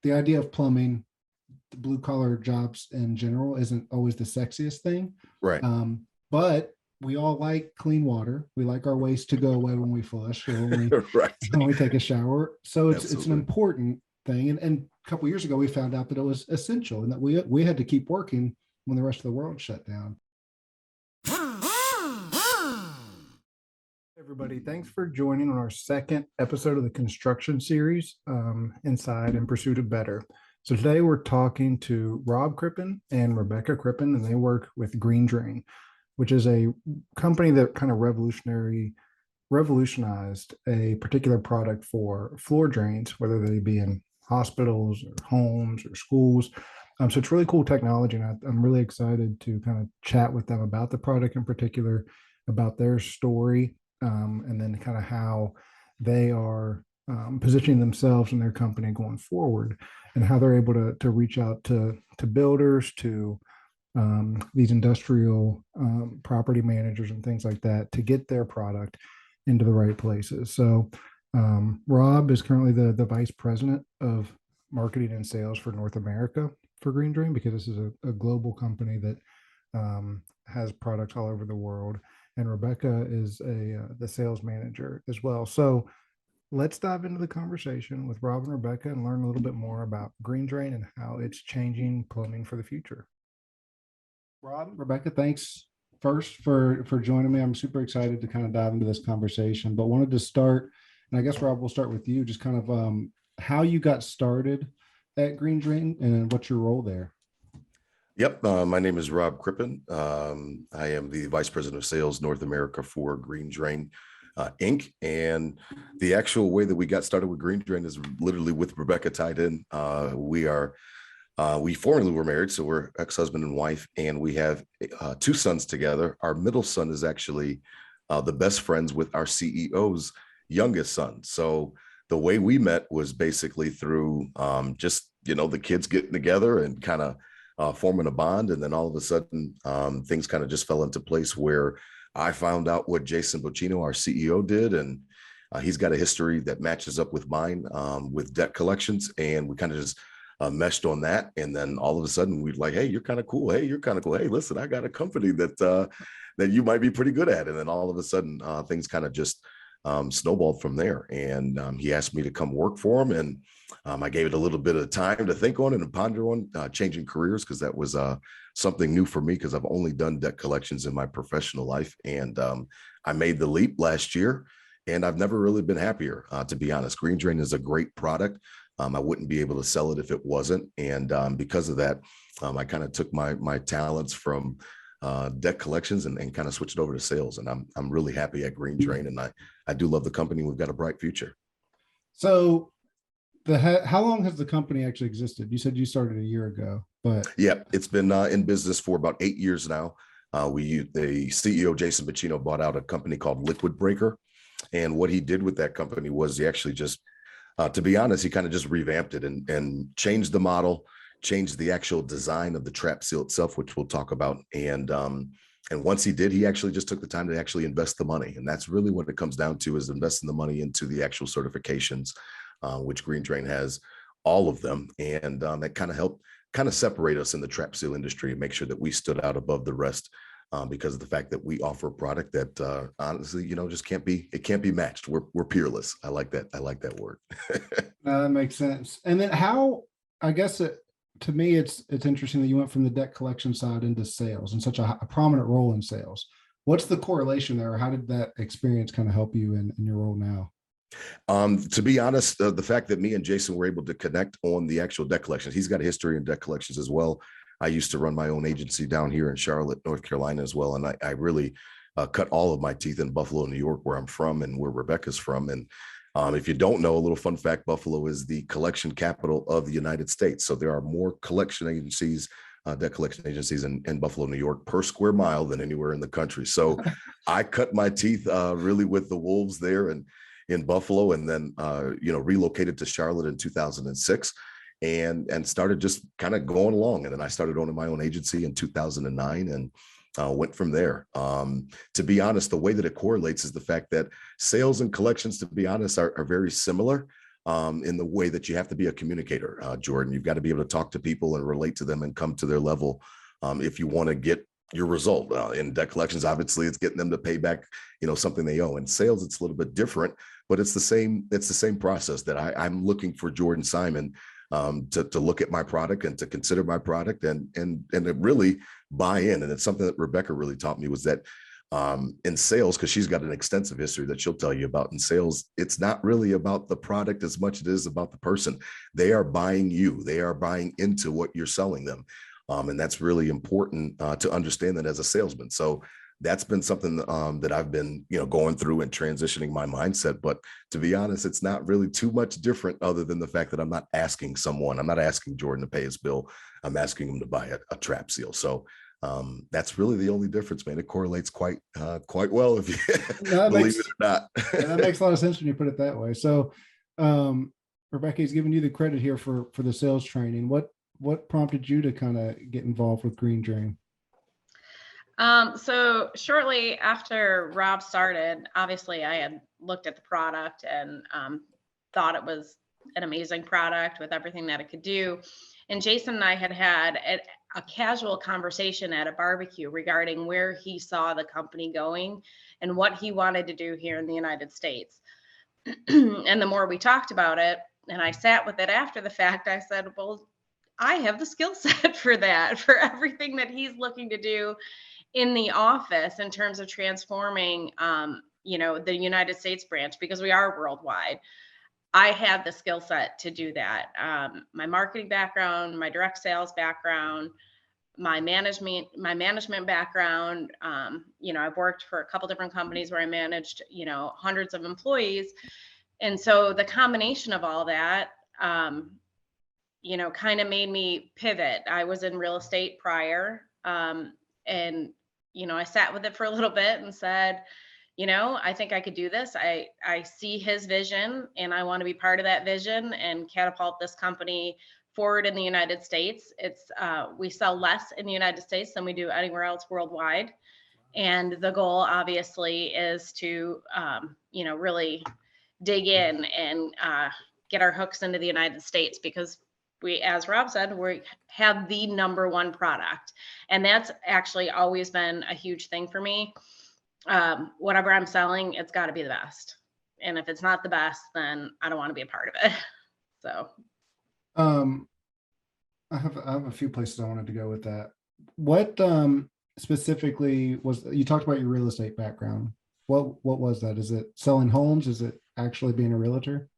the idea of plumbing, the blue collar jobs in general isn't always the sexiest thing. Right. But we all like clean water. We like our waste to go away when we flush or Right. when we take a shower. So it's an Absolutely. important thing. And a couple of years ago, we found out that it was essential and that we had to keep working when the rest of the world shut down. Everybody, thanks for joining on our second episode of the construction series, Inside in Pursuit of Better. So today we're talking to Rob Crippen and Rebecca Crippen, and they work with Green Drain, which is a company that kind of revolutionized a particular product for floor drains, whether they be in hospitals or homes or schools. So it's really cool technology, and I'm really excited to kind of chat with them about the product in particular, about their story, and then kind of how they are positioning themselves and their company going forward, and how they're able to reach out to builders, to these industrial property managers and things like that to get their product into the right places. So Rob is currently the vice president of marketing and sales for North America for Green Dream, because this is a global company that has products all over the world. And Rebecca is the sales manager as well. So let's dive into the conversation with Rob and Rebecca and learn a little bit more about Green Drain and how it's changing plumbing for the future. Rob, Rebecca, thanks first for joining me. I'm super excited to kind of dive into this conversation, but wanted to start, and I guess Rob, we'll start with you, just kind of how you got started at Green Drain and what's your role there. Yep. My name is Rob Crippen. I am the Vice President of Sales North America for Green Drain Inc. And the actual way that we got started with Green Drain is literally with Rebecca tied in. We formerly were married, so we're ex-husband and wife, and we have two sons together. Our middle son is actually the best friends with our CEO's youngest son. So the way we met was basically through just, the kids getting together and kind of forming a bond. And then all of a sudden, things kind of just fell into place where I found out what Jason Bocchino, our CEO, did. And he's got a history that matches up with mine with debt collections. And we kind of just meshed on that. And then all of a sudden we'd like, hey, you're kind of cool. Hey, you're kind of cool. Hey, listen, I got a company that you might be pretty good at. And then all of a sudden things kind of just snowballed from there. And he asked me to come work for him. And I gave it a little bit of time to think on it and ponder on changing careers, because that was something new for me, because I've only done debt collections in my professional life. And I made the leap last year, and I've never really been happier, to be honest. Green Drain is a great product. I wouldn't be able to sell it if it wasn't. And because of that, I kind of took my talents from debt collections and kind of switched over to sales. And I'm really happy at Green Drain, and I do love the company. We've got a bright future. So how long has the company actually existed? You said you started a year ago, but yeah, it's been in business for about 8 years now. The CEO, Jason Bocchino, bought out a company called Liquid Breaker. And what he did with that company was he actually just, to be honest, he kind of just revamped it and changed the model, changed the actual design of the trap seal itself, which we'll talk about. And once he did, he actually just took the time to actually invest the money. And that's really what it comes down to, is investing the money into the actual certifications, which Green Drain has all of them. And that kind of helped separate us in the trap seal industry and make sure that we stood out above the rest, because of the fact that we offer a product that honestly, just can't be matched. We're peerless. I like that word. that makes sense. And then I guess to me, it's interesting that you went from the debt collection side into sales and such a prominent role in sales. What's the correlation there? How did that experience kind of help you in your role now? To be honest, the fact that me and Jason were able to connect on the actual debt collections, he's got a history in debt collections as well. I used to run my own agency down here in Charlotte, North Carolina as well. And I really cut all of my teeth in Buffalo, New York, where I'm from and where Rebecca's from. And if you don't know, a little fun fact, Buffalo is the collection capital of the United States. So there are more collection agencies, debt collection agencies in Buffalo, New York per square mile than anywhere in the country. So I cut my teeth really with the wolves there and in Buffalo, and then relocated to Charlotte in 2006 and started just kind of going along. And then I started owning my own agency in 2009 and went from there. To be honest, the way that it correlates is the fact that sales and collections, to be honest, are very similar. in the way that you have to be a communicator, Jordan. You've got to be able to talk to people and relate to them and come to their level if you want to get your result. In debt collections, obviously, it's getting them to pay back, something they owe. In sales, it's a little bit different, but it's the same. It's the same process that I'm looking for Jordan Simon to look at my product and to consider my product and to really buy in. And it's something that Rebecca really taught me was that in sales, because she's got an extensive history that she'll tell you about in sales, it's not really about the product as much as it is about the person. They are buying you. They are buying into what you're selling them. And that's really important to understand that as a salesman. So that's been something that I've been, going through and transitioning my mindset. But to be honest, it's not really too much different other than the fact that I'm not asking Jordan to pay his bill. I'm asking him to buy a trap seal. So that's really the only difference, man. It correlates quite well if you believe it or not. That makes a lot of sense when you put it that way. So Rebecca's giving you the credit here for the sales training. What prompted you to kind of get involved with Green Drain? So shortly after Rob started, obviously I had looked at the product and thought it was an amazing product with everything that it could do. And Jason and I had a casual conversation at a barbecue regarding where he saw the company going and what he wanted to do here in the United States. And the more we talked about it, and I sat with it after the fact, I said, well, I have the skill set for that, for everything that he's looking to do in the office in terms of transforming, the United States branch, because we are worldwide. I have the skill set to do that. My marketing background, my direct sales background, my management background. I've worked for a couple different companies where I managed, hundreds of employees. And so the combination of all that, kind of made me pivot. I was in real estate prior. And I sat with it for a little bit and said, I think I could do this. I see his vision and I want to be part of that vision and catapult this company forward in the United States. We sell less in the United States than we do anywhere else worldwide. And the goal obviously is to, really dig in and get our hooks into the United States, because we, as Rob said, we have the number one product. And that's actually always been a huge thing for me. Whatever I'm selling, it's got to be the best. And if it's not the best, then I don't want to be a part of it. So I have a few places I wanted to go with that. What specifically was, you talked about your real estate background. What was that? Is it selling homes? Is it actually being a realtor?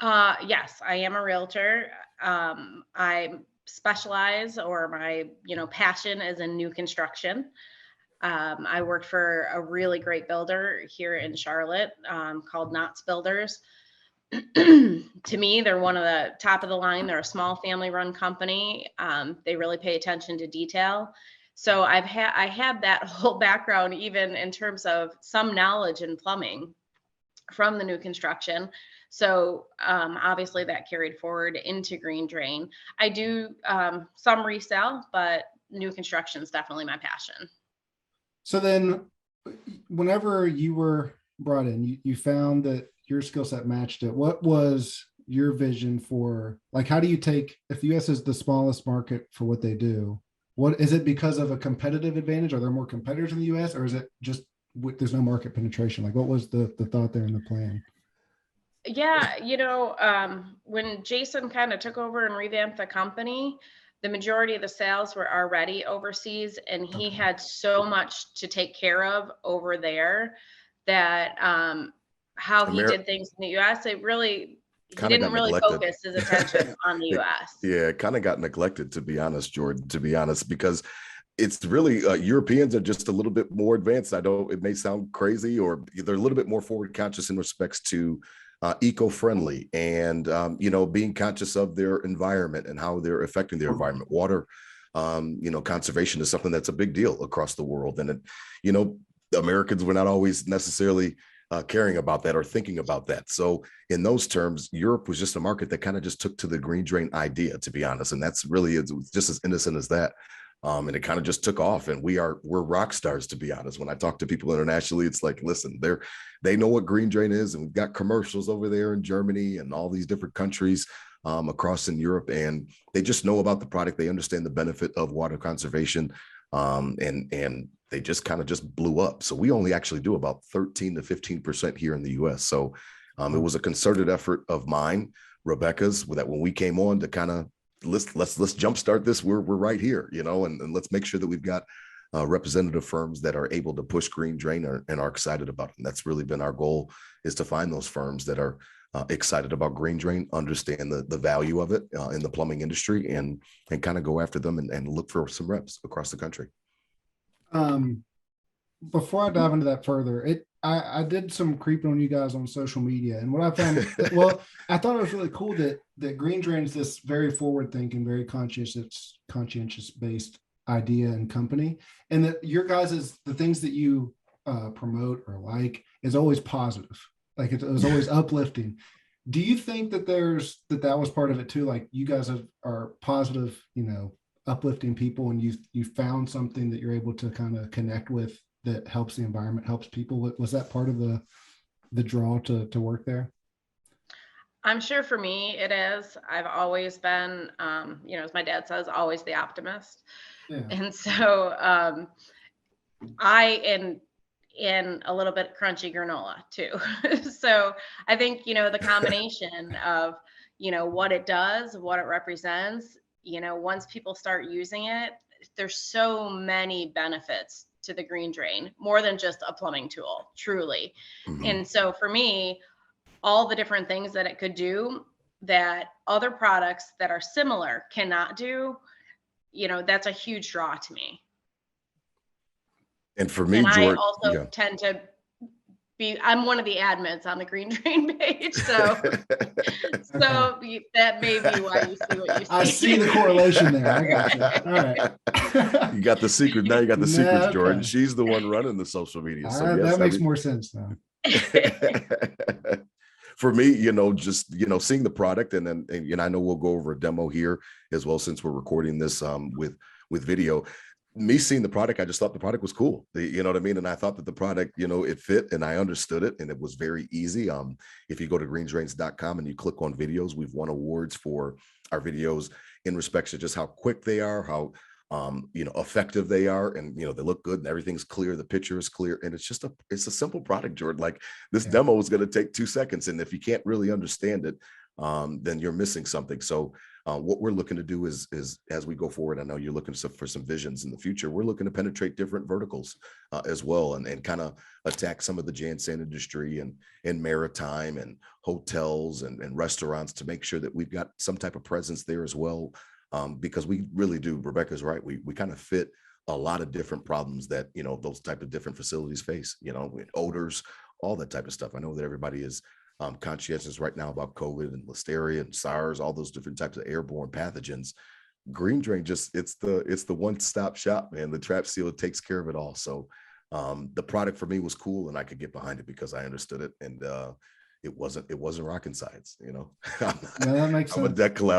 Yes, I am a realtor. I specialize, or my, passion is in new construction. I worked for a really great builder here in Charlotte, called Knott's Builders. To me, they're one of the top of the line. They're a small family run company. They really pay attention to detail. So I had that whole background, even in terms of some knowledge in plumbing from the new construction. So obviously that carried forward into Green Drain. I do some resell, but new construction is definitely my passion. So then whenever you were brought in, you found that your skill set matched it. What was your vision for, like, how do you take, if the US is the smallest market for what they do, what is it, because of a competitive advantage? Are there more competitors in the US, or is it just there's no market penetration? Like, what was the thought there in the plan? Yeah, when Jason kind of took over and revamped the company, the majority of the sales were already overseas, and he had so much to take care of over there that how he did things in the US, he didn't really focus his attention on the US. Yeah, it kind of got neglected, to be honest, Jordan, because it's really Europeans are just a little bit more advanced. It may sound crazy, or they're a little bit more forward conscious in respects to eco-friendly and, being conscious of their environment and how they're affecting their environment. Water, conservation is something that's a big deal across the world. And, Americans were not always necessarily caring about that or thinking about that. So in those terms, Europe was just a market that kind of just took to the Green Drain idea, to be honest. And that's really, it's just as innocent as that. And it kind of just took off, and we're rock stars, to be honest. When I talk to people internationally, it's like, listen, they know what Green Drain is, and we've got commercials over there in Germany and all these different countries across in Europe, and they just know about the product. They understand the benefit of water conservation, and they just kind of just blew up. So we only actually do about 13 to 15% here in the US. So it was a concerted effort of mine, Rebecca's, that when we came on to kind of let's jumpstart this. We're right here, and let's make sure that we've got representative firms that are able to push Green Drain and are excited about it. And that's really been our goal, is to find those firms that are excited about Green Drain, understand the value of it in the plumbing industry, and kind of go after them and look for some reps across the country. Before I dive into that further, I did some creeping on you guys on social media, and what I found, well, I thought it was really cool that Green Drain is this very forward thinking, very conscientious based idea and company, and that your guys' the things that you promote or like is always positive. Like it was always uplifting. Do you think that that was part of it too? Like you guys are positive, uplifting people, and you found something that you're able to kind of connect with that helps the environment, helps people. Was that part of the draw to work there? I'm sure for me it is. I've always been, as my dad says, always the optimist. Yeah. And so I in a little bit crunchy granola too. So I think, the combination of, what it does, what it represents, once people start using it, there's so many benefits to the Green Drain, more than just a plumbing tool, truly. Mm-hmm. And so for me, all the different things that it could do that other products that are similar cannot do, that's a huge draw to me. And for me, and George, I also tend to I'm one of the admins on the Green Drain page, so that may be why you see what you see. I see the correlation there. I got you. All right. You got the secret. Now you got the secrets, okay. Jordan. She's the one running the social media. So yes, that makes more sense now. For me, just seeing the product, and then I know we'll go over a demo here as well, since we're recording this with video. Me seeing the product, I just thought the product was cool. You know what I mean? And I thought that the product, it fit, and I understood it, and it was very easy. If you go to greendrains.com and you click on videos, we've won awards for our videos in respect to just how quick they are, how effective they are, and they look good, and everything's clear, the picture is clear, and it's a simple product, Jordan. Like this demo is going to take 2 seconds, and if you can't really understand it, then you're missing something. So what we're looking to do is as we go forward, I know you're looking for some visions in the future. We're looking to penetrate different verticals as well, and kind of attack some of the Jansen industry and maritime and hotels and restaurants, to make sure that we've got some type of presence there as well. Because we really do, Rebecca's right, we kind of fit a lot of different problems that those type of different facilities face, with odors, all that type of stuff. I know that everybody is conscientious right now about COVID and listeria and SARS, all those different types of airborne pathogens. Green Drain it's the one-stop shop, man. The trap seal takes care of it all. So the product for me was cool, and I could get behind it because I understood it, and it wasn't rocket science, that makes sense. I'm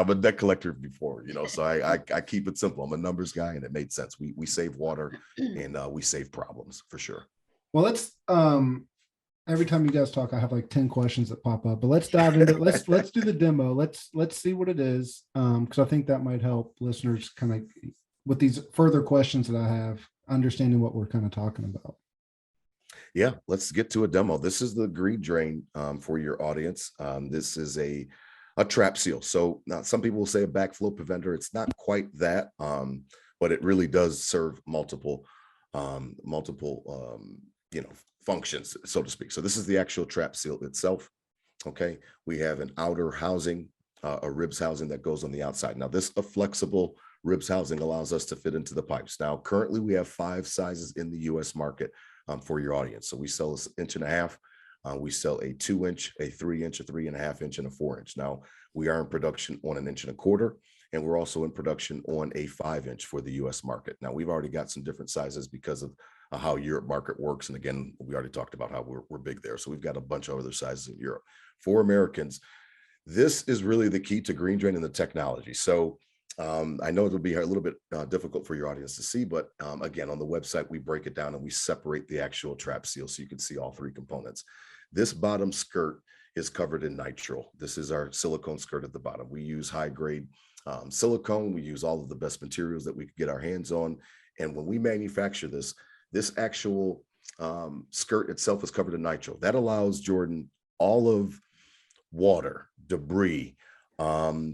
a debt collector before, so I keep it simple. I'm a numbers guy, and it made sense. We save water and we save problems for sure. Well, let's every time you guys talk, I have like 10 questions that pop up, but let's dive into let's do the demo. Let's see what it is. Because I think that might help listeners kind of with these further questions that I have, understanding what we're kind of talking about. Yeah, let's get to a demo. This is the Green Drain for your audience. This is a trap seal. So now some people will say a backflow preventer. It's not quite that, but it really does serve multiple functions, so to speak. So this is the actual trap seal itself. Okay, we have an outer housing, a ribs housing that goes on the outside. Now a flexible ribs housing allows us to fit into the pipes. Now currently we have 5 sizes in the US market for your audience. So we sell this 1.5 inch. We sell a 2-inch, a 3-inch, a 3.5 inch, and a 4-inch. Now we are in production on 1.25 inches, and we're also in production on a 5-inch for the US market. Now we've already got some different sizes because of how Europe market works. And again, we already talked about how we're big there. So we've got a bunch of other sizes in Europe. For Americans, this is really the key to Green Drain and the technology. So I know it'll be a little bit difficult for your audience to see, but again, on the website, we break it down and we separate the actual trap seal so you can see all three components. This bottom skirt is covered in nitrile. This is our silicone skirt at the bottom. We use high grade silicone. We use all of the best materials that we could get our hands on. And when we manufacture this actual skirt itself is covered in nitrile. That allows, Jordan, all of water, debris,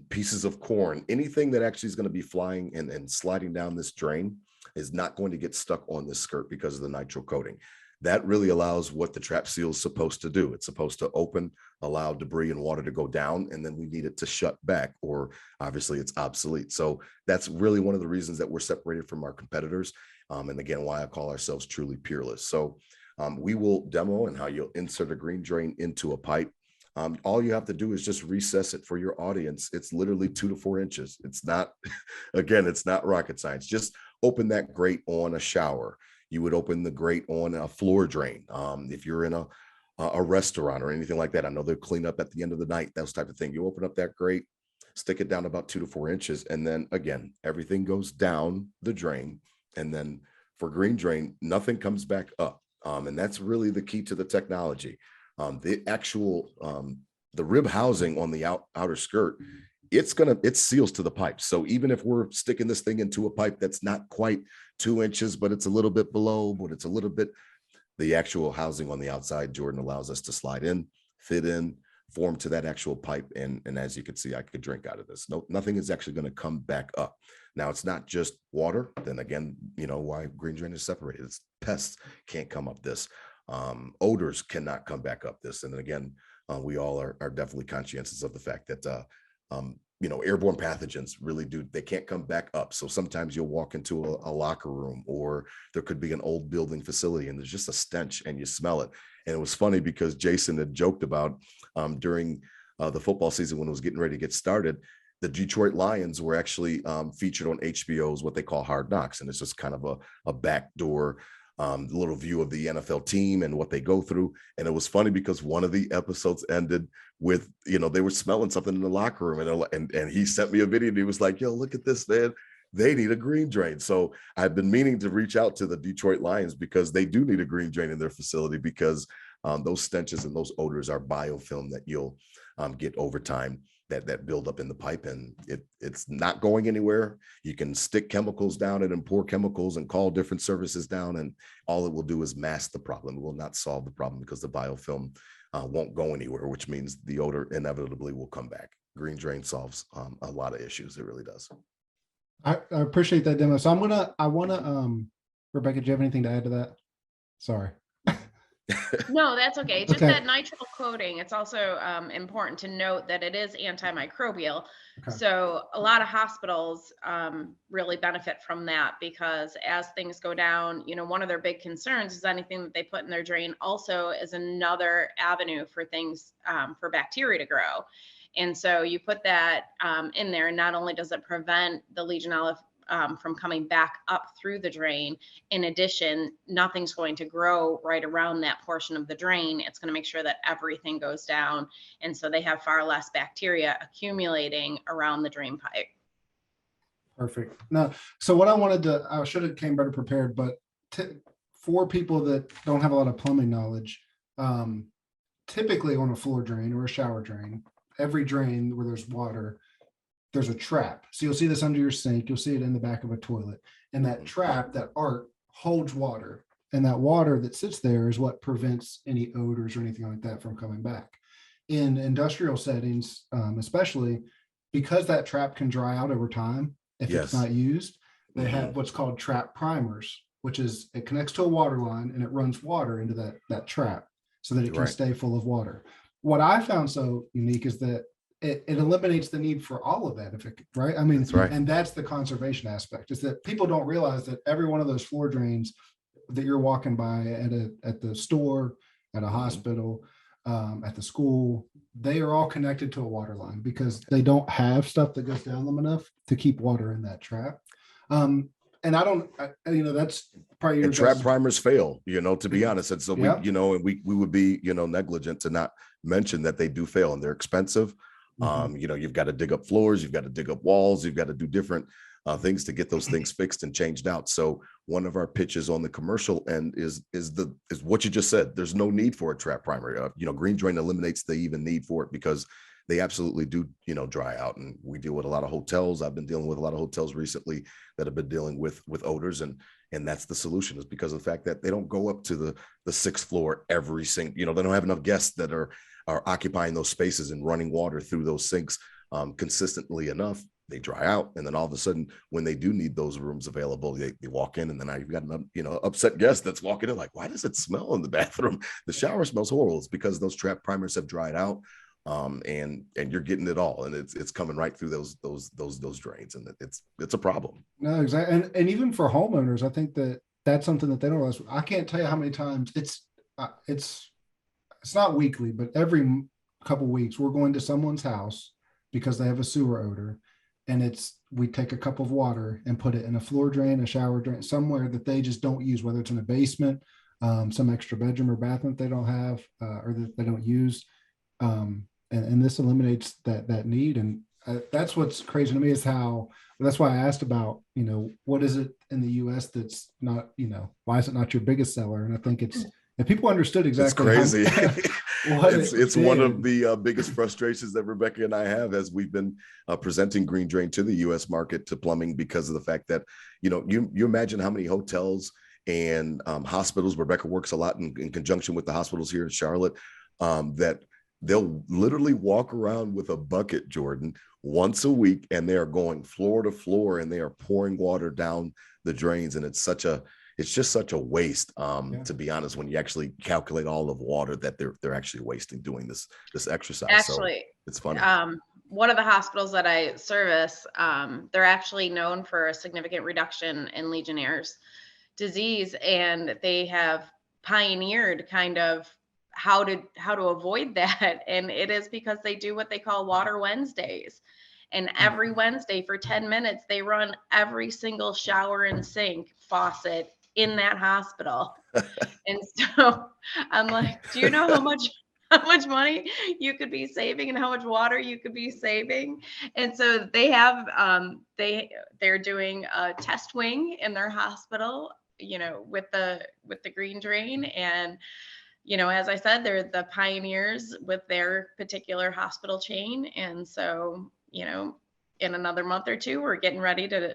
pieces of corn, anything that actually is going to be flying and sliding down this drain is not going to get stuck on this skirt because of the nitrile coating. That really allows what the trap seal is supposed to do. It's supposed to open, allow debris and water to go down, and then we need it to shut back, or obviously it's obsolete. So that's really one of the reasons that we're separated from our competitors. And again, why I call ourselves truly peerless. So we will demo and how you'll insert a green drain into a pipe. All you have to do is just recess it for your audience. It's literally 2 to 4 inches. It's not, again, it's not rocket science. Just open that grate on a shower. You would open the grate on a floor drain. If you're in a restaurant or anything like that, I know they'll clean up at the end of the night, those type of thing. You open up that grate, stick it down about 2 to 4 inches. And then again, everything goes down the drain. And then for green drain, nothing comes back up. And that's really the key to the technology. The actual, the rib housing on the outer skirt, it seals to the pipe. So even if we're sticking this thing into a pipe that's not quite 2 inches, but it's a little bit below, but it's a little bit, the actual housing on the outside, Jordan, allows us to slide in, fit in, form to that actual pipe. And as you can see, I could drink out of this. Nothing is actually going to come back up. Now, it's not just water. Then again, you know why green drain is separated. It's pests can't come up this. Odors cannot come back up this. And then again, we all are definitely conscientious of the fact that, you know, airborne pathogens really they can't come back up. So sometimes you'll walk into a locker room, or there could be an old building facility and there's just a stench and you smell it. And it was funny because Jason had joked about during the football season when it was getting ready to get started, the Detroit Lions were actually featured on HBO's what they call Hard Knocks. And it's just kind of a backdoor little view of the NFL team and what they go through. And it was funny because one of the episodes ended with, you know, they were smelling something in the locker room, and he sent me a video and he was like, yo, look at this, man. They need a green drain. So I've been meaning to reach out to the Detroit Lions because they do need a green drain in their facility, because those stenches and those odors are biofilm that you'll get over time that build up in the pipe, and it's not going anywhere. You can stick chemicals down it and pour chemicals and call different services down, and all it will do is mask the problem. It will not solve the problem because the biofilm won't go anywhere, which means the odor inevitably will come back. Green drain solves a lot of issues. It really does. I appreciate that demo. So I want to, Rebecca, do you have anything to add to that? Sorry. No, that's okay. Just Okay. that nitrile coating. It's also important to note that it is antimicrobial. Okay. So a lot of hospitals really benefit from that, because as things go down, you know, one of their big concerns is anything that they put in their drain also is another avenue for things for bacteria to grow. And so you put that in there, and not only does it prevent the Legionella from coming back up through the drain, in addition, nothing's going to grow right around that portion of the drain. It's going to make sure that everything goes down. And so they have far less bacteria accumulating around the drain pipe. Perfect. Now, so what I should have came better prepared, but for people that don't have a lot of plumbing knowledge, typically on a floor drain or a shower drain, every drain where there's water, there's a trap. So you'll see this under your sink. You'll see it in the back of a toilet. And that trap, that arc, holds water. And that water that sits there is what prevents any odors or anything like that from coming back. In industrial settings, especially, because that trap can dry out over time if it's not used, they have what's called trap primers, which is it connects to a water line and it runs water into that trap so that it can stay full of water. What I found so unique is that it eliminates the need for all of that, right? I mean, that's right. And that's the conservation aspect, is that people don't realize that every one of those floor drains that you're walking by at the store, at a hospital, at the school, they are all connected to a water line because they don't have stuff that goes down them enough to keep water in that trap. And that's probably your trap primers fail, to be honest. And so we would be, negligent to not mention that they do fail, and they're expensive. You know, you've got to dig up floors, you've got to dig up walls, you've got to do different things to get those things fixed and changed out. So one of our pitches on the commercial end is what you just said. There's no need for a trap primer. You know, green drain eliminates the even need for it, because they absolutely do, you know, dry out. And we deal with a lot of hotels. I've been dealing with a lot of hotels recently that have been dealing with odors, and that's the solution, is because of the fact that they don't go up to the sixth floor every single, you know, they don't have enough guests that are occupying those spaces and running water through those sinks consistently enough. They dry out, and then all of a sudden, when they do need those rooms available, they walk in, and then now you've got an, you know, upset guest that's walking in like, why does it smell in the bathroom? The shower smells horrible. It's because those trap primers have dried out, and you're getting it all, and it's coming right through those drains, and it's a problem. No, exactly. And even for homeowners, I think that's something that they don't realize. I can't tell you how many times it's not weekly, but every couple weeks we're going to someone's house because they have a sewer odor, and we take a cup of water and put it in a floor drain, a shower drain, somewhere that they just don't use, whether it's in a basement, some extra bedroom or bathroom that they don't have, or that they don't use. And this eliminates that need. And that's what's crazy to me, is how, that's why I asked about, you know, what is it in the US that's not, you know, why is it not your biggest seller? And I think if people understood exactly, it's crazy. It's one of the biggest frustrations that Rebecca and I have, as we've been presenting green drain to the US market, to plumbing, because of the fact that, you know, you imagine how many hotels and hospitals, Rebecca works a lot in conjunction with the hospitals here in Charlotte, that they'll literally walk around with a bucket, Jordan, once a week, and they are going floor to floor, and they are pouring water down the drains. And it's just such a waste, to be honest, when you actually calculate all of water that they're actually wasting doing this exercise. Actually, so it's funny. One of the hospitals that I service, they're actually known for a significant reduction in Legionnaire's disease, and they have pioneered kind of how to avoid that. And it is because they do what they call Water Wednesdays. And every Wednesday for 10 minutes, they run every single shower and sink faucet in that hospital. And so I'm like, do you know how much money you could be saving and how much water you could be saving? And so they have they're doing a test wing in their hospital, you know, with the green drain. And you know, as I said, they're the pioneers with their particular hospital chain. And so, you know, in another month or two, we're getting ready to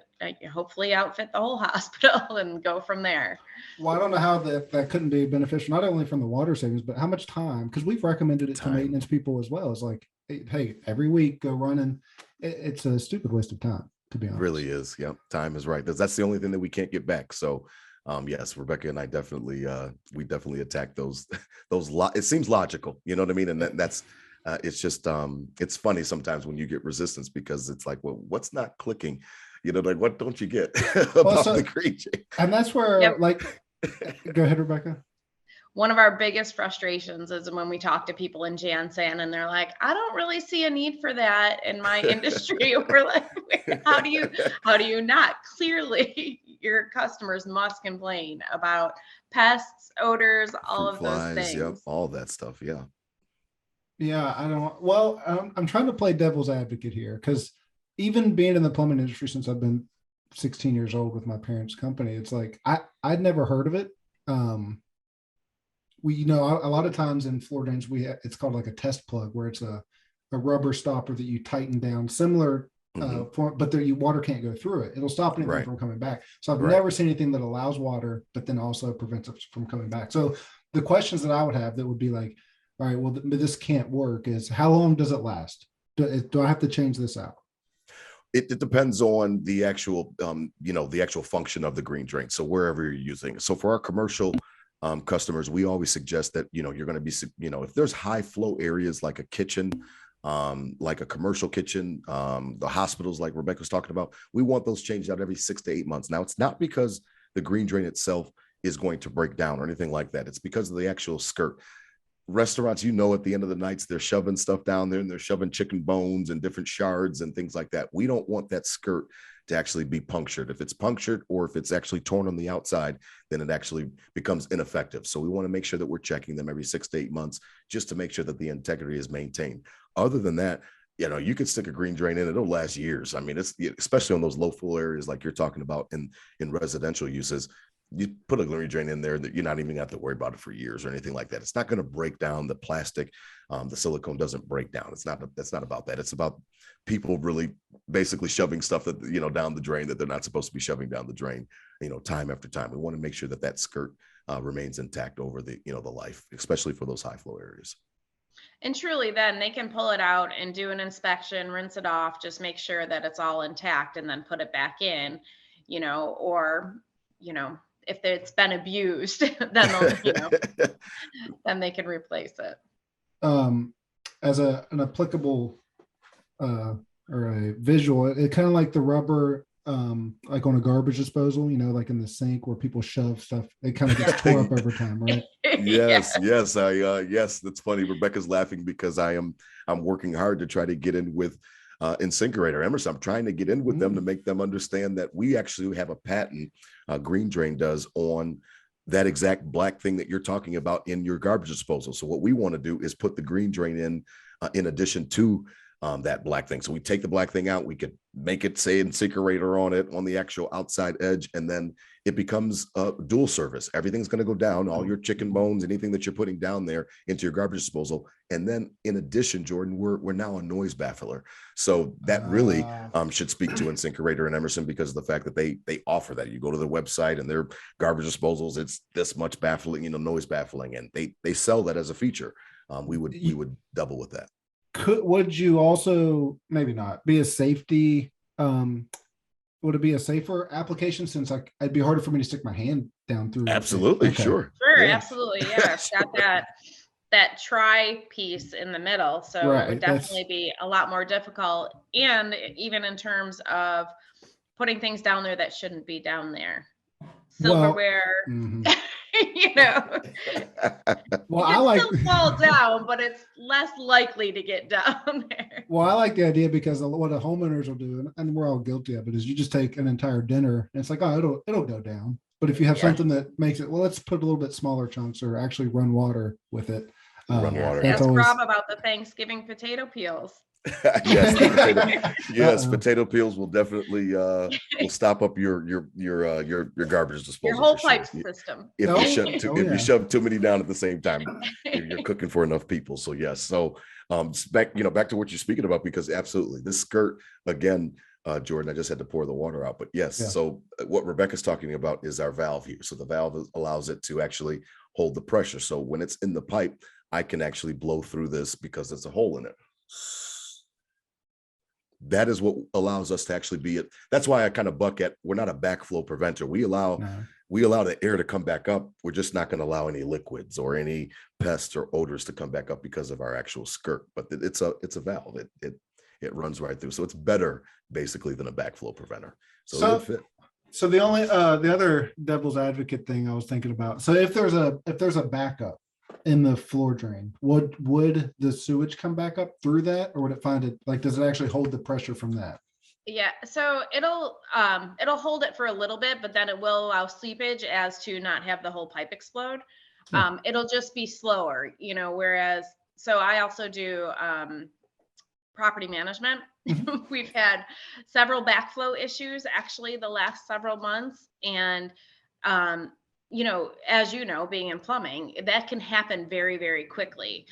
hopefully outfit the whole hospital and go from there. Well, I don't know how that couldn't be beneficial, not only from the water savings, but how much time, because we've recommended it to maintenance people as well. It's like, hey, every week go run, and it's a stupid waste of time, to be honest. It really is. Yep. Time is right. That's the only thing that we can't get back. So yes, Rebecca and I definitely attack those it seems logical, you know what I mean? And that's it's just it's funny sometimes when you get resistance, because it's like, well, what's not clicking? You know, like, what don't you get about the green drain? And that's where like, go ahead, Rebecca. One of our biggest frustrations is when we talk to people in Jansen, and they're like, I don't really see a need for that in my industry. We're like, how do you not? Clearly, your customers must complain about pests, odors, all of those things. Yep, all that stuff. Yeah. Yeah, I'm trying to play devil's advocate here, because even being in the plumbing industry since I've been 16 years old with my parents' company, it's like I'd never heard of it. We, you know, a lot of times in floor drains, it's called like a test plug, where it's a rubber stopper that you tighten down, similar but water can't go through it. It'll stop anything from coming back. So I've never seen anything that allows water, but then also prevents it from coming back. So the questions that I would have that would be like, all right, well, this can't work, is how long does it last? Do I have to change this out? It depends on the actual, the actual function of the green drain. So wherever you're using it. So for our commercial customers, we always suggest that, you know, you're going to be, you know, if there's high flow areas like a kitchen, like a commercial kitchen, the hospitals like Rebecca was talking about, we want those changed out every 6 to 8 months. Now, it's not because the green drain itself is going to break down or anything like that. It's because of the actual skirt. Restaurants, you know, at the end of the nights, they're shoving stuff down there, and they're shoving chicken bones and different shards and things like that. We don't want that skirt to actually be punctured. If it's punctured, or if it's actually torn on the outside, then it actually becomes ineffective. So we want to make sure that we're checking them every 6 to 8 months, just to make sure that the integrity is maintained. Other than that, you know, you could stick a green drain in, it'll last years. I mean, it's especially on those low flow areas like you're talking about in residential uses. You put a green drain in there that you're not even gonna have to worry about it for years or anything like that. It's not going to break down the plastic. The silicone doesn't break down. That's not about that. It's about people really basically shoving stuff that, you know, down the drain that they're not supposed to be shoving down the drain, you know, time after time. We want to make sure that that skirt remains intact over the, you know, the life, especially for those high flow areas. And truly, then they can pull it out and do an inspection, rinse it off, just make sure that it's all intact and then put it back in, you know, or, you know, if it's been abused, then they'll, you know, then they can replace it. As an applicable or a visual, it kind of like the rubber, like on a garbage disposal, you know, like in the sink where people shove stuff, it kind of gets tore up over time, right? Yes, yes, that's funny. Rebecca's laughing because I'm working hard to try to get in with InSinkErator Emerson. I'm trying to get in with them to make them understand that we actually have a patent, Green Drain does, on that exact black thing that you're talking about in your garbage disposal. So what we want to do is put the green drain in addition to that black thing. So we take the black thing out, we could make it say InSinkErator on it on the actual outside edge, and then it becomes a dual service. Everything's going to go down, all your chicken bones, anything that you're putting down there into your garbage disposal. And then in addition, Jordan, we're now a noise baffler. So that really should speak to InSinkErator and Emerson because of the fact that they offer that. You go to their website and their garbage disposals, it's this much baffling, you know, noise baffling, and they sell that as a feature. We would double with that. Would you also, maybe not, be a safety, would it be a safer application since it'd be harder for me to stick my hand down through? Absolutely. Okay. Sure, yeah. Absolutely. Yeah. It's got that tri piece in the middle. So right. It would definitely be a lot more difficult. And even in terms of putting things down there that shouldn't be down there. Silverware, you know, well, it can still fall down, but it's less likely to get down there. Well, I like the idea because what the homeowners will do, and we're all guilty of it, is you just take an entire dinner and it's like, oh, it'll go down. But if you have something that makes it, well, let's put a little bit smaller chunks or actually run water with it. Run water. Ask Rob about the Thanksgiving potato peels. Yes, potato peels will definitely will stop up your garbage disposal. Your whole pipe system. If you shove too many down at the same time, you're cooking for enough people. So yes. So back to what you're speaking about, because absolutely this skirt again, Jordan, I just had to pour the water out. But yes, so what Rebecca's talking about is our valve here. So the valve allows it to actually hold the pressure. So when it's in the pipe, I can actually blow through this because there's a hole in it. That is what allows us to actually be it. That's why I kind of buck at, we're not a backflow preventer. We allow the air to come back up. We're just not going to allow any liquids or any pests or odors to come back up because of our actual skirt. But it's a valve. It runs right through. So it's better basically than a backflow preventer. So it fit. So the only the other devil's advocate thing I was thinking about. So if there's a backup in the floor drain, would the sewage come back up through that, or would it find it, like, does it actually hold the pressure from that? Yeah, so it'll hold it for a little bit, but then it will allow seepage as to not have the whole pipe explode. It'll just be slower, you know, whereas, so I also do property management. We've had several backflow issues actually the last several months, and you know, as you know, being in plumbing, that can happen very, very quickly.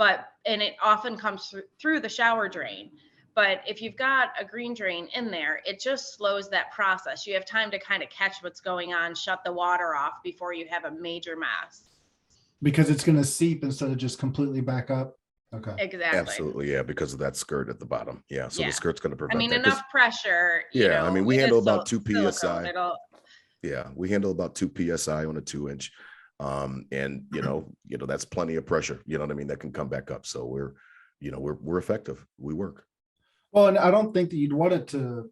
And it often comes through the shower drain. But if you've got a green drain in there, it just slows that process. You have time to kind of catch what's going on, shut the water off before you have a major mess. Because it's going to seep instead of just completely back up. Okay. Exactly. Absolutely. Yeah. Because of that skirt at the bottom. Yeah. So the skirt's going to prevent that. Enough pressure. Yeah. I mean, we handle about 2 PSI. Yeah. We handle about 2 PSI on a 2-inch. And you know, that's plenty of pressure, you know what I mean? That can come back up. So we're effective. We work. Well, and I don't think that you'd want it to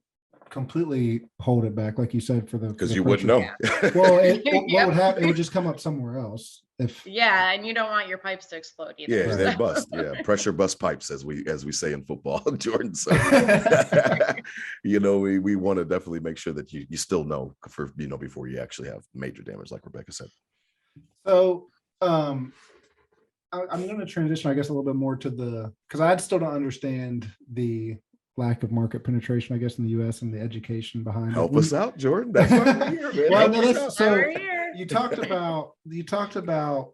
completely hold it back, like you said, because you wouldn't know. Well, what would happen? It would just come up somewhere else. And you don't want your pipes to explode either. Yeah, they bust. Yeah, pressure bust pipes, as we say in football, Jordan. So, you know, we want to definitely make sure that you still know before you actually have major damage, like Rebecca said. So, I'm going to transition, I guess, a little bit more to because I still don't understand the lack of market penetration, I guess, in the U.S. and the education behind it. Help us out, Jordan. That's why we're here, man. Well, Help no, us that's out. so. We're here. You talked about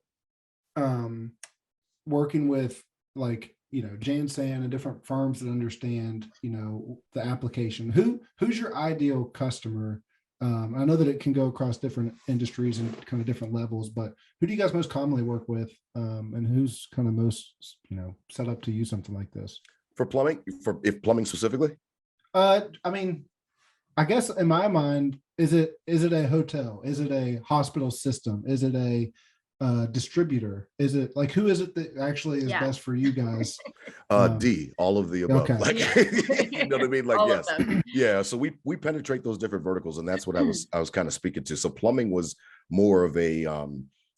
working with, like, Jansan and different firms that understand, the application. Who's your ideal customer? I know that it can go across different industries and kind of different levels, but who do you guys most commonly work with, and who's kind of most, set up to use something like this? For plumbing, if plumbing specifically? I mean, I guess in my mind, is it a hotel? Is it a hospital system? Is it a distributor? Is it, like, who is it that actually is best for you guys? D, all of the above. Okay. Like, you know what I mean? Like, All of yes. them. Yeah. So we penetrate those different verticals, and that's what I was kind of speaking to. So plumbing was more of a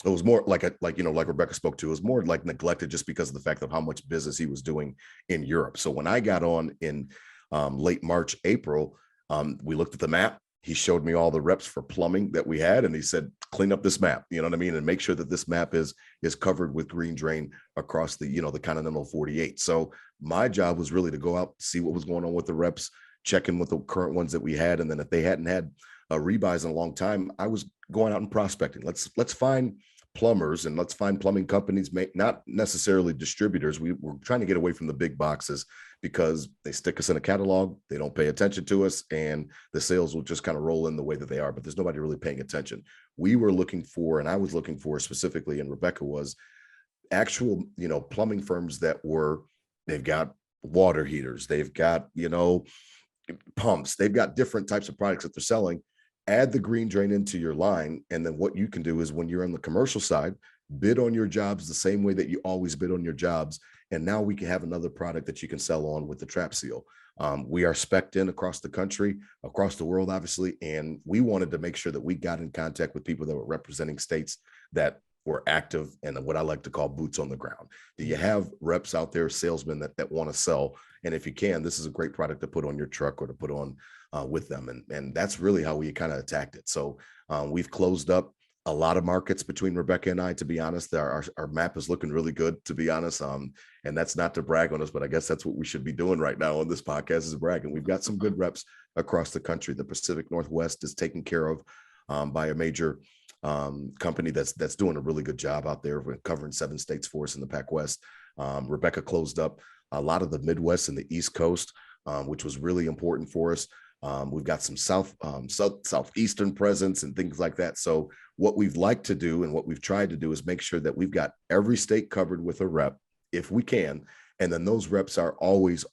it was more like like Rebecca spoke to, it was more like neglected just because of the fact of how much business he was doing in Europe. So when I got on in late March, April, we looked at the map. He showed me all the reps for plumbing that we had, and he said, clean up this map, you know what I mean? And make sure that this map is covered with green drain across the, the continental 48. So my job was really to go out, see what was going on with the reps, check in with the current ones that we had. And then if they hadn't had rebuys in a long time, I was going out and prospecting. Let's find plumbers and let's find plumbing companies, not necessarily distributors. We're trying to get away from the big boxes because they stick us in a catalog, they don't pay attention to us, and the sales will just kind of roll in the way that they are, but there's nobody really paying attention. We were looking for, and I was looking for specifically, and Rebecca was, actual, plumbing firms that they've got water heaters, they've got, pumps, they've got different types of products that they're selling. Add the green drain into your line, and then what you can do is, when you're on the commercial side, bid on your jobs the same way that you always bid on your jobs. And now we can have another product that you can sell on with the trap seal. We are spec'd in across the country, across the world, obviously. And we wanted to make sure that we got in contact with people that were representing states that were active and what I like to call boots on the ground. Do you have reps out there, salesmen that want to sell? And if you can, this is a great product to put on your truck or to put on with them. And that's really how we kind of attacked it. So we've closed up a lot of markets between Rebecca and I, to be honest. Our map is looking really good, to be honest. And that's not to brag on us, but I guess that's what we should be doing right now on this podcast, is bragging. We've got some good reps across the country. The Pacific Northwest is taken care of by a major company that's doing a really good job out there. We're covering 7 states for us in the Pac West. Rebecca closed up a lot of the Midwest and the East Coast, which was really important for us. We've got some southeastern presence and things like that. So what we've liked to do and what we've tried to do is make sure that we've got every state covered with a rep, if we can. And then those reps are always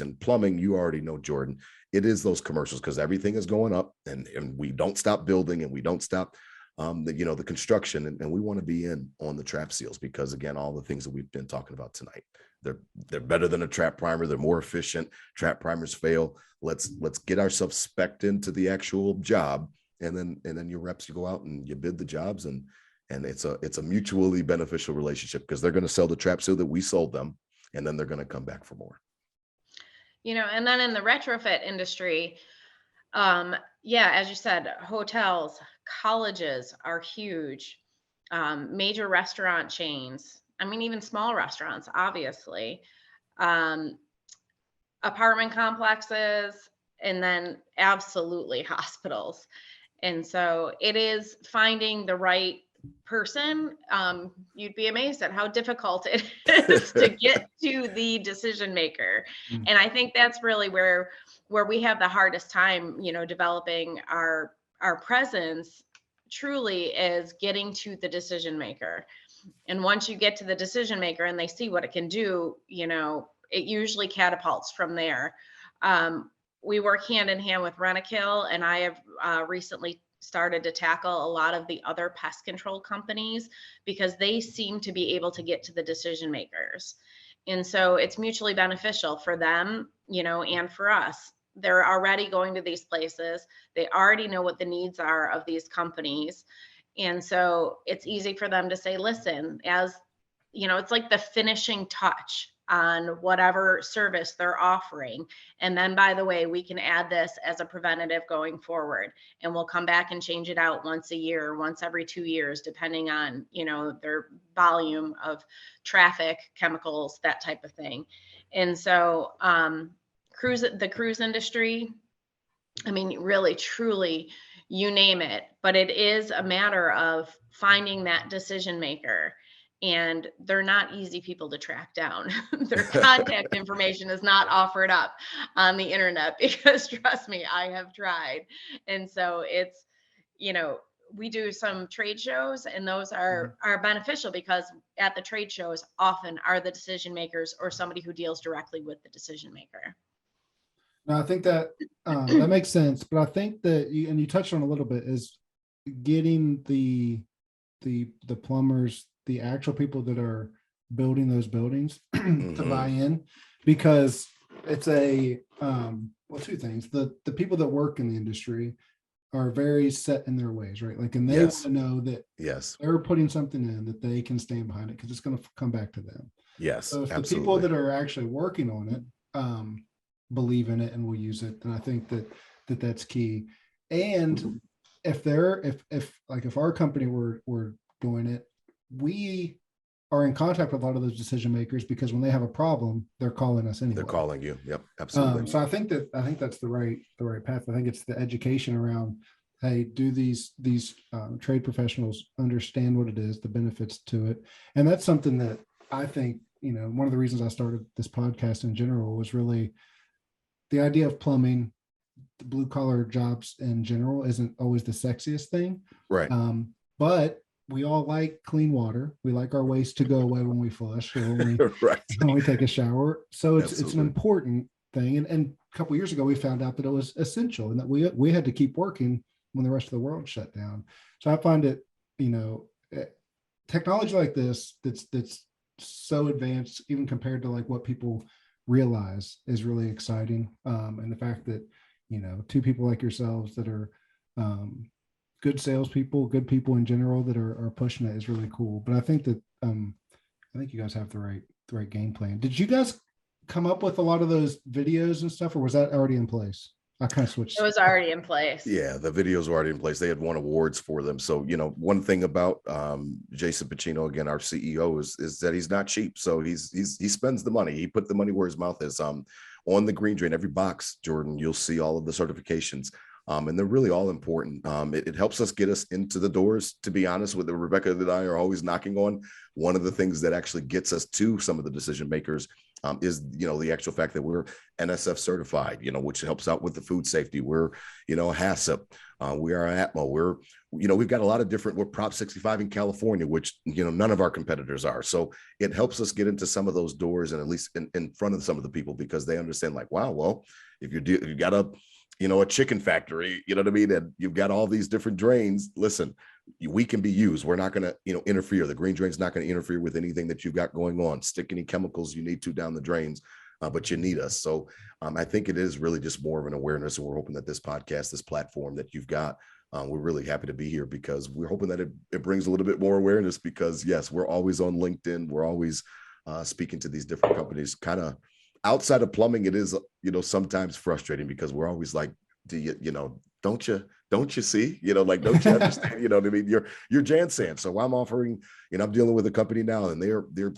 in plumbing. You already know, Jordan, it is those commercials, because everything is going up, and we don't stop building, and we don't stop the construction, and we want to be in on the trap seals, because again, all the things that we've been talking about tonight, they're better than a trap primer. They're more efficient. Trap primers fail. Let's get ourselves spec'd into the actual job, and then your reps, you go out and you bid the jobs, and it's a mutually beneficial relationship, because they're going to sell the trap seal that we sold them, and then they're going to come back for more. And then in the retrofit industry, as you said, hotels, colleges are huge, major restaurant chains. I mean, even small restaurants, obviously, apartment complexes, and then absolutely hospitals. And so it is finding the right person. You'd be amazed at how difficult it is to get to the decision maker. And I think that's really where we have the hardest time, developing our presence truly, is getting to the decision maker. And once you get to the decision maker and they see what it can do, it usually catapults from there. We work hand in hand with Rentokil, and I have recently started to tackle a lot of the other pest control companies, because they seem to be able to get to the decision makers. And so it's mutually beneficial for them, and for us. They're already going to these places. They already know what the needs are of these companies. And so it's easy for them to say, listen, as it's like the finishing touch on whatever service they're offering. And then, by the way, we can add this as a preventative going forward. And we'll come back and change it out once a year, once every 2 years, depending on, their volume of traffic, chemicals, that type of thing. And so the cruise industry, I mean, really, truly, you name it, but it is a matter of finding that decision maker. And they're not easy people to track down. Their contact information is not offered up on the internet because, trust me, I have tried. And so it's, we do some trade shows, and those are beneficial because at the trade shows often are the decision makers or somebody who deals directly with the decision maker. No, I think that that makes sense, but I think that you touched on a little bit, is getting the plumbers, the actual people that are building those buildings to buy in, because it's two things. The people that work in the industry are very set in their ways, right? Like, and they want to know that they're putting something in that they can stand behind it because it's going to come back to them. Yes, so if absolutely. The people that are actually working on it believe in it and will use it, then I think that's key. And if our company were doing it, we are in contact with a lot of those decision makers, because when they have a problem, they're calling us anyway. They're calling you. Yep, absolutely. So I think that's the right path. I think it's the education around, hey, do these trade professionals understand what it is, the benefits to it? And that's something that I think, one of the reasons I started this podcast in general was really the idea of plumbing. The blue collar jobs in general isn't always the sexiest thing, right? But we all like clean water. We like our waste to go away when we flush or when we take a shower. So it's an important thing. And a couple of years ago, we found out that it was essential, and that we had to keep working when the rest of the world shut down. So I find it, technology like this that's so advanced, even compared to like what people realize, is really exciting. And the fact that, two people like yourselves that are good salespeople, good people in general that are pushing it is really cool. But I think that you guys have the right game plan. Did you guys come up with a lot of those videos and stuff, or was that already in place? I kind of switched. It was already in place. Yeah, the videos were already in place. They had won awards for them. So, one thing about Jason Pacino, again, our CEO, is that he's not cheap. So he spends the money. He put the money where his mouth is. On the green drain, every box, Jordan, you'll see all of the certifications. And they're really all important. It helps us get us into the doors, to be honest with you. Rebecca and I are always knocking on. One of the things that actually gets us to some of the decision makers is, the actual fact that we're NSF certified, which helps out with the food safety. We're, HACCP, we are ATMO. We've got a lot of different, we're Prop 65 in California, which, none of our competitors are. So it helps us get into some of those doors, and at least in front of some of the people, because they understand, like, wow, well, if you got a chicken factory, you know what I mean? And you've got all these different drains. Listen, we can be used. We're not going to, interfere. The green drain's not going to interfere with anything that you've got going on. Stick any chemicals you need to down the drains, but you need us. So I think it is really just more of an awareness. And we're hoping that this podcast, this platform that you've got, we're really happy to be here, because we're hoping that it brings a little bit more awareness, because yes, we're always on LinkedIn. We're always speaking to these different companies. Kind of outside of plumbing, it is, sometimes frustrating, because we're always like, do you, don't you see, like, don't you understand, you know what I mean? You're Jansan. So I'm offering, I'm dealing with a company now, and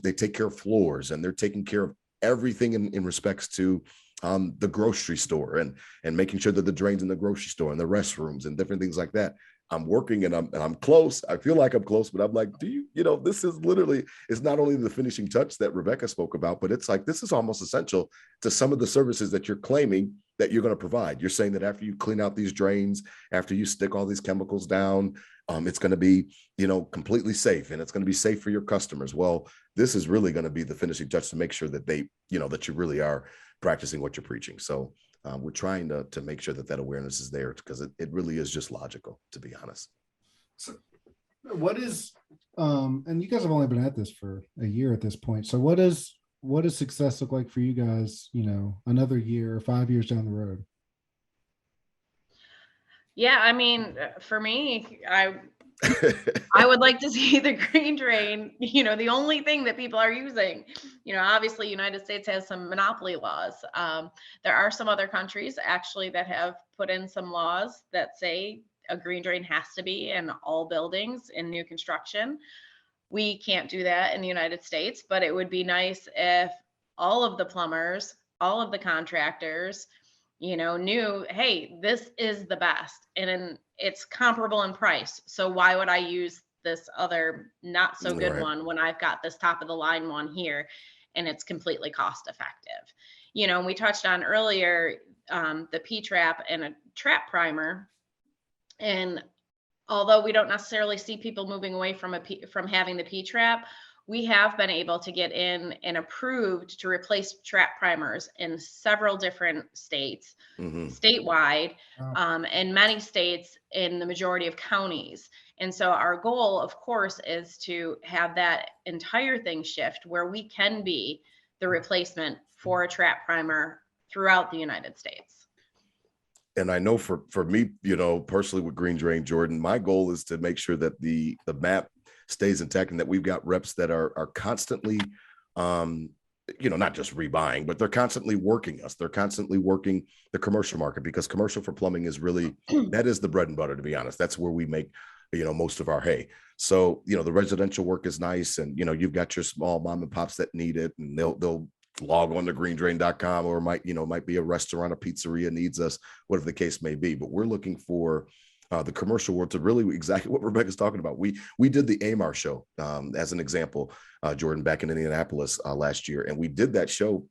they take care of floors, and they're taking care of everything in respects to the grocery store and making sure that the drains in the grocery store and the restrooms and different things like that. I'm working and I'm close. I feel like I'm close, but I'm like, this is literally, it's not only the finishing touch that Rebecca spoke about, but it's like, this is almost essential to some of the services that you're claiming that you're going to provide. You're saying that after you clean out these drains, after you stick all these chemicals down, it's going to be, completely safe, and it's going to be safe for your customers. Well, this is really going to be the finishing touch to make sure that they, that you really are practicing what you're preaching. So we're trying to make sure that awareness is there, because it really is just logical, to be honest. So what is, and you guys have only been at this for a year at this point. So what does success look like for you guys, another year or 5 years down the road? Yeah, I mean, for me, I would like to see the green drain, the only thing that people are using. Obviously, United States has some monopoly laws. There are some other countries actually that have put in some laws that say a green drain has to be in all buildings in new construction. We can't do that in the United States, but it would be nice if all of the plumbers, all of the contractors, knew, hey, this is the best and it's comparable in price. So why would I use this other not so good Right. one when I've got this top of the line one here and it's completely cost effective? And we touched on earlier the P trap and a trap primer. And although we don't necessarily see people moving away from having the P trap, we have been able to get in and approved to replace trap primers in several different states, Hmm. statewide, Wow. in many states, in the majority of counties. And so our goal, of course, is to have that entire thing shift where we can be the replacement for a trap primer throughout the United States. And I know for me, personally with Green Drain, Jordan, my goal is to make sure that the map stays intact and that we've got reps that are constantly, not just rebuying, but they're constantly working us. They're constantly working the commercial market, because commercial for plumbing is really, that is the bread and butter, to be honest. That's where we make, most of our hay. So, the residential work is nice. And, you've got your small mom and pops that need it, and they'll log on to greendrain.com, or might be a restaurant, a pizzeria needs us, whatever the case may be. But we're looking for the commercial world to really exactly what Rebecca's talking about. We did the AMAR show as an example, Jordan, back in Indianapolis last year, and we did that show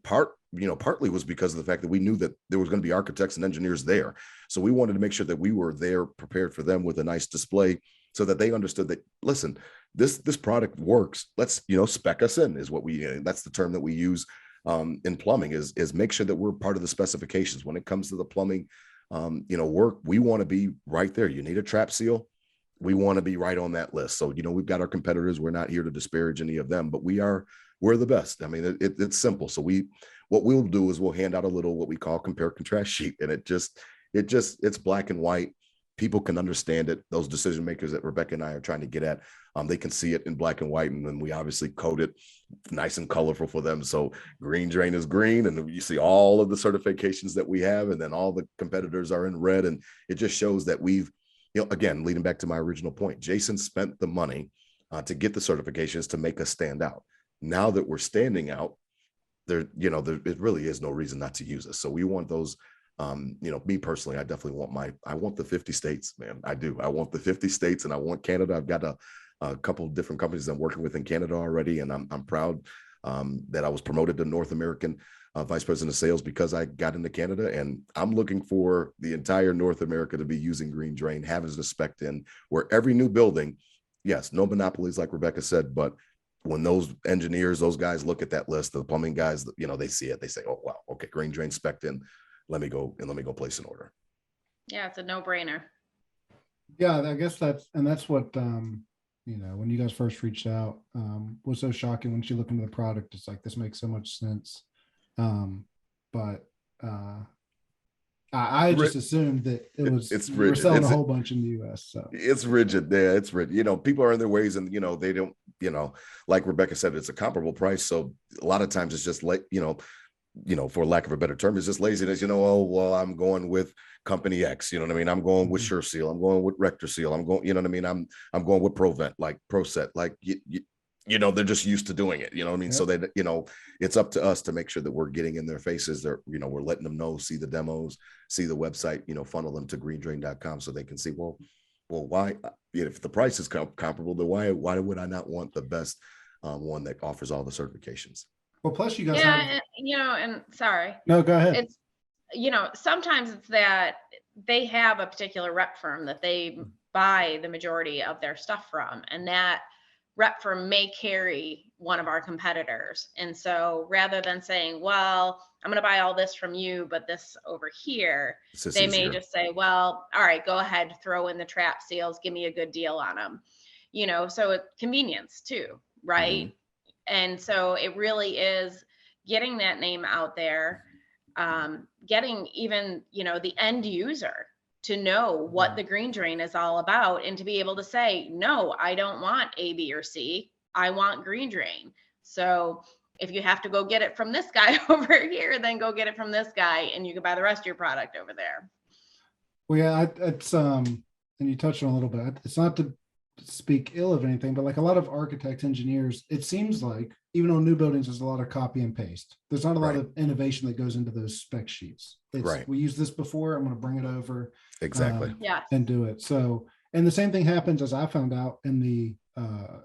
partly was because of the fact that we knew that there was going to be architects and engineers there. So we wanted to make sure that we were there prepared for them with a nice display, so that they understood that, listen, this product works. Let's, spec us in, is what that's the term that we use in plumbing, is make sure that we're part of the specifications when it comes to the plumbing, work. We want to be right there. You need a trap seal, we want to be right on that list. So, we've got our competitors. We're not here to disparage any of them, but we're the best. I mean, it's simple. So what we'll do is we'll hand out a little, what we call compare contrast sheet. And it's black and white. People can understand it. Those decision makers that Rebecca and I are trying to get at, they can see it in black and white. And then we obviously code it nice and colorful for them. So Green Drain is green, and you see all of the certifications that we have. And then all the competitors are in red. And it just shows that we've, again, leading back to my original point, Jason spent the money to get the certifications to make us stand out. Now that we're standing out, it really is no reason not to use us. So we want those, me personally, I definitely I want the 50 states, man. I do. I want the 50 states, and I want Canada. I've got a couple of different companies I'm working with in Canada already. And I'm proud that I was promoted to North American Vice President of Sales because I got into Canada, and I'm looking for the entire North America to be using Green Drain, having a spec in where every new building, yes, no monopolies like Rebecca said, but when those engineers, those guys look at that list, the plumbing guys, they see it, they say, oh, wow, okay, Green Drain spec'd in. Let me go place an order. Yeah, it's a no-brainer. Yeah, I guess that's what, when you guys first reached out, was so shocking when she looked into the product. It's like, this makes so much sense. But I just assumed that it was, it's we were selling a whole bunch in the US. So it's rigid. Yeah, it's rigid. People are in their ways, and they don't, like Rebecca said, it's a comparable price. So a lot of times it's just like, for lack of a better term, it's just laziness. Oh, well, I'm going with company X. You know what I mean? I'm going with Sure Seal. I'm going with Rector Seal. I'm going, what I mean? I'm going with Provent, like ProSet, like they're just used to doing it. You know what I mean? Yep. So they, it's up to us to make sure that we're getting in their faces. They're, we're letting them know, see the demos, see the website, funnel them to greendrain.com so they can see, well, why, if the price is comparable, then why would I not want the best one that offers all the certifications? Well, plus you guys have, and sorry. No, go ahead. It's, sometimes it's that they have a particular rep firm that they buy the majority of their stuff from, and that rep firm may carry one of our competitors. And so rather than saying, well, I'm going to buy all this from you, but this over here, they may just say, well, all right, go ahead, throw in the trap seals, give me a good deal on them. So it's convenience too, right? Mm-hmm. And so it really is getting that name out there, getting even, the end user to know what the green drain is all about and to be able to say, no, I don't want A, B, or C. I want green drain. So if you have to go get it from this guy over here, then go get it from this guy and you can buy the rest of your product over there. Well, yeah, it's and you touched on a little bit. It's not to speak ill of anything, but like a lot of architects, engineers, it seems like even on new buildings, there's a lot of copy and paste. There's not a lot of innovation that goes into those spec sheets. It's, we used this before, I'm going to bring it over Exactly. and do it. So, and the same thing happens, as I found out, in the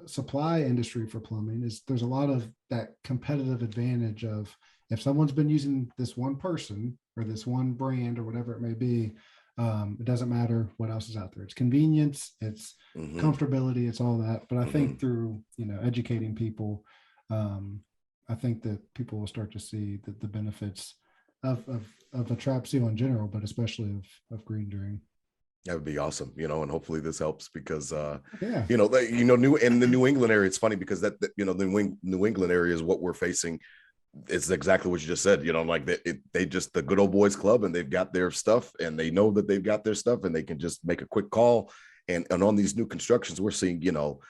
supply industry for plumbing. Is there's a lot of that competitive advantage of, if someone's been using this one person or this one brand or whatever it may be, it doesn't matter what else is out there. It's convenience, it's comfortability, it's all that. But I think through, you know, educating people, I think that people will start to see the benefits of a trap seal in general, but especially of green drain. That would be awesome, you know, and hopefully this helps because, you know, new in the New England area, it's funny because that you know, the New England area is what we're facing. It's exactly what you just said, you know, like they just the good old boys club, and they've got their stuff and they know that they've got their stuff and they can just make a quick call. And on these new constructions, we're seeing, you know,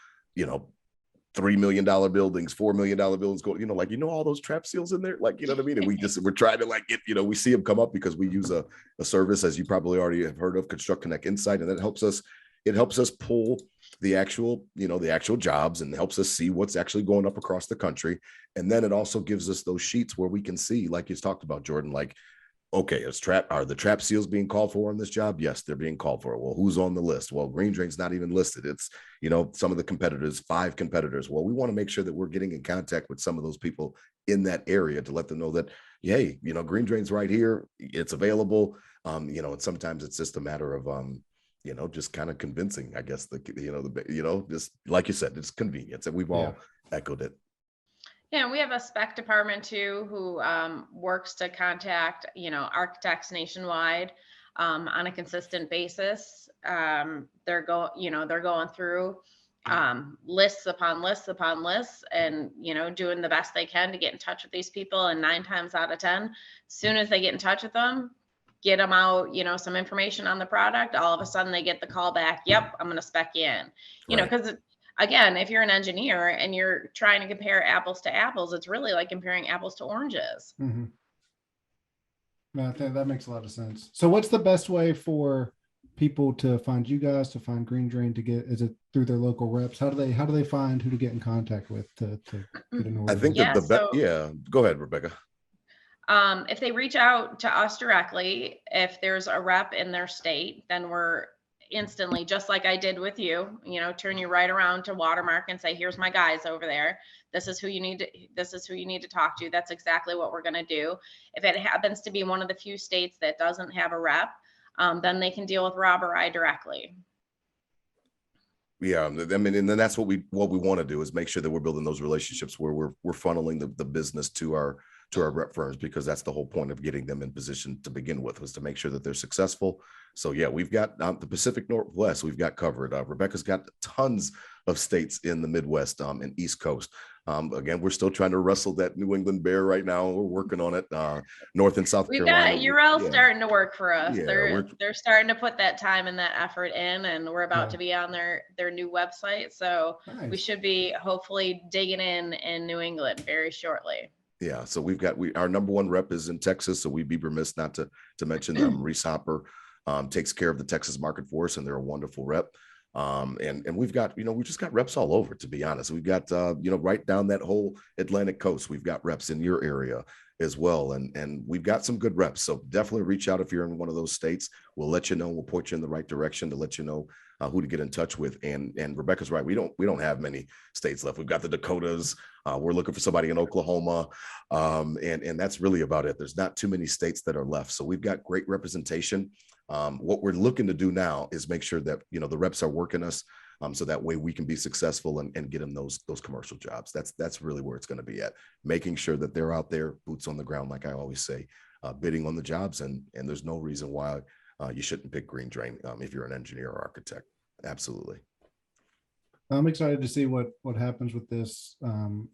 $3 million buildings, $4 million buildings go, you know, like, you know, all those trap seals in there, like, you know what I mean? And we're trying to like get, you know, we see them come up because we use a service, as you probably already have heard of, Construct Connect Insight. And that helps us pull the actual, you know, the actual jobs, and helps us see what's actually going up across the country. And then it also gives us those sheets where we can see, like you talked about, Jordan, like, okay, are the trap seals being called for on this job? Yes, they're being called for. Well, who's on the list? Well, green drain's not even listed. It's, you know, some of the competitors, 5 competitors. Well, we want to make sure that we're getting in contact with some of those people in that area to let them know that, hey, you know, green drain's right here. It's available. You know, and sometimes it's just a matter of, you know, just kind of convincing, I guess, just like you said, it's convenience, and we've all echoed it. Yeah, we have a spec department too who works to contact, you know, architects nationwide on a consistent basis. They're going through lists upon lists upon lists, and, you know, doing the best they can to get in touch with these people. And 9 times out of 10, as soon as they get in touch with them, get them out, you know, some information on the product, all of a sudden they get the call back. Yep, I'm going to spec you in, you know, because again, if you're an engineer and you're trying to compare apples to apples, it's really like comparing apples to oranges. No, I think that makes a lot of sense. So what's the best way for people to find you guys, to find Green Drain, to get, is it through their local reps? How do they find who to get in contact with to get an order? I think go ahead, Rebecca. If they reach out to us directly, if there's a rep in their state, then we're instantly, just like I did with you, you know, turn you right around to Watermark and say, here's my guys over there. This is who you need to talk to. That's exactly what we're going to do. If it happens to be one of the few states that doesn't have a rep, then they can deal with Rob or I directly. Yeah, I mean, and then that's what we want to do, is make sure that we're building those relationships where we're funneling the business to our rep firms, because that's the whole point of getting them in position to begin with, was to make sure that they're successful. So yeah, we've got the Pacific Northwest, we've got covered. Rebecca's got tons of states in the Midwest and East Coast. Again, we're still trying to wrestle that New England bear right now. We're working on it. North and South Carolina. We've got URL starting to work for us. Yeah, they're starting to put that time and that effort in, and we're about to be on their new website. So we should be hopefully digging in New England very shortly. Yeah, so our number 1 rep is in Texas, so we'd be remiss not to mention them. Reese Hopper takes care of the Texas market for us, and they're a wonderful rep. And we've got, you know, we just got reps all over, to be honest. We've got, you know, right down that whole Atlantic coast. We've got reps in your area as well. And we've got some good reps. So definitely reach out if you're in one of those states. We'll let you know. We'll point you in the right direction to let you know who to get in touch with. And Rebecca's right. We don't have many states left. We've got the Dakotas. We're looking for somebody in Oklahoma. And that's really about it. There's not too many states that are left. So we've got great representation. What we're looking to do now is make sure that, you know, the reps are working us, so that way we can be successful and get them those commercial jobs. That's really where it's going to be at, making sure that they're out there, boots on the ground, like I always say, bidding on the jobs. And there's no reason why you shouldn't pick Green Drain if you're an engineer or architect. Absolutely. I'm excited to see what happens with this,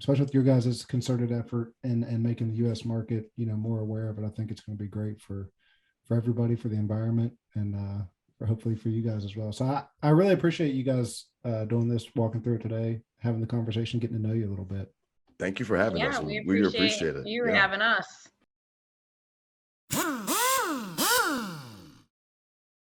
especially with your guys' concerted effort and making the U.S. market, you know, more aware of it. I think it's going to be great for everybody, for the environment, and hopefully for you guys as well. So I really appreciate you guys doing this, walking through it today, having the conversation, getting to know you a little bit. Thank you for having us. Yeah, we We appreciate appreciate it. you Yeah. having us.